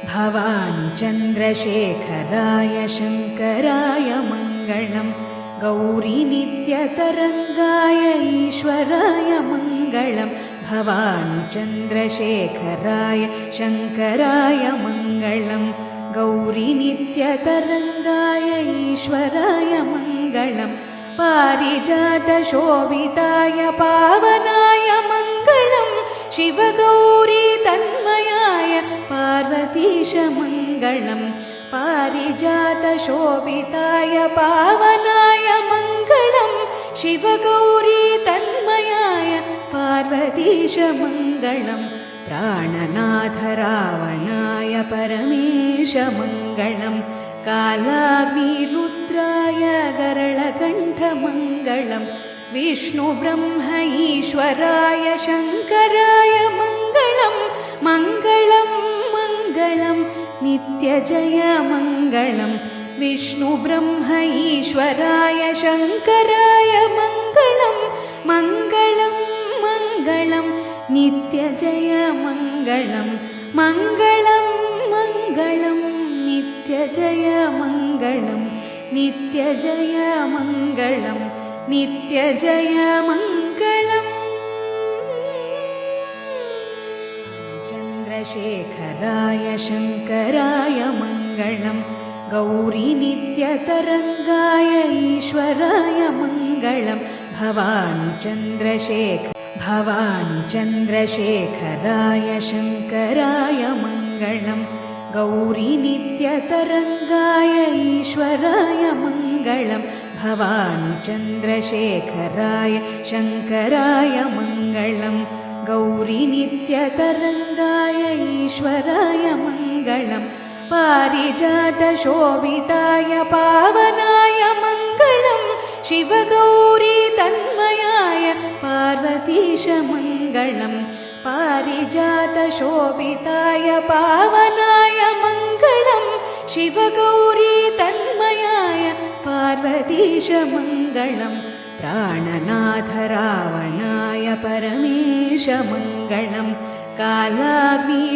भवानी चन्द्रशेखराय शङ्कराय मङ्गलम् गौरी नित्यतरङ्गाय ईश्वराय मङ्गलम् भवानी चन्द्रशेखराय शङ्कराय मङ्गलम् गौरी नित्यतरङ्गाय ईश्वराय मङ्गलम् पारिजातशोभिताय पावनाय मङ्गलम् शिवगौरी तन्मयाय पार्वतीश मङ्गलम् पारिजातशोभिताय पावनाय मङ्गलम् शिवगौरी तन्मयाय पार्वतीश मङ्गलम् प्राणनाथ रावणाय परमेश मङ्गलम् कालाग्निरुद्राय गरळकण्ठ मङ्गलम् विष्णु ब्रह्म ईश्वराय शङ्कराय मङ्गलम् मङ्गलम् मङ्गलम् नित्यजय मङ्गलम् विष्णु ब्रह्म ईश्वराय शङ्कराय मङ्गलम् मङ्गलम् मङ्गलम् नित्यजय मङ्गलम् मङ्गलम् मङ्गलम् नित्यजय मङ्गलम् नित्यजय मङ्गलम् नित्यजय मङ्गलम् चन्द्रशेखराय शङ्कराय मङ्गलम् गौरी नित्यतरङ्गाय ईश्वराय मङ्गलम् भवानी चन्द्रशेखराय शङ्कराय मङ्गलम् गौरी नित्यतरङ्गाय ईश्वराय मङ्गलम् भवानी चन्द्रशेखराय शङ्कराय मङ्गलम् गौरी नित्यतरङ्गाय ईश्वराय मङ्गलम् पारिजातशोभिताय पावनाय मङ्गलम् शिवगौरी तन्मयाय पार्वतीश मङ्गलम् पारिजातशोभिताय पावनाय मङ्गलम् शिवगौरी तन्मयाय पार्वतीश मङ्गलम् प्राणनाथ रावणाय परमेश मङ्गलम् कालाग्निरुद्राय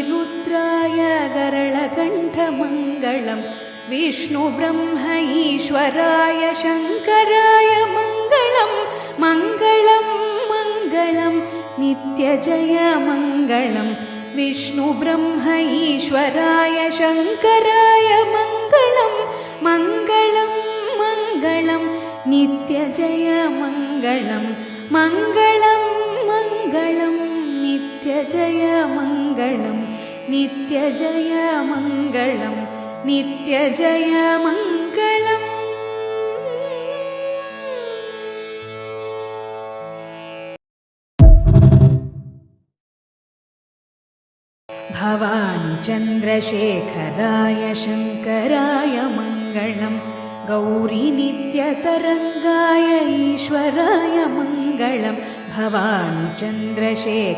गरळकण्ठ मङ्गलम् विष्णु ब्रह्म ईश्वराय शङ्कराय मङ्गलम् मङ्गलम् मङ्गलम् नित्यजय मङ्गलम् विष्णु ब्रह्म ईश्वराय शङ्कराय मङ्गलम् मङ्गलम् मङ्गलम् नित्यजय मङ्गलम् मङ्गलम् मङ्गलम् नित्यजय मङ्गलम् नित्यजय मङ्गलम् नित्यजय मङ्गलम् भवानी चन्द्रशेखराय शङ्कराय मङ्गलम् गौरी नित्यतरङ्गाय ईश्वराय मङ्गलम् भवानी चन्द्रशेखराय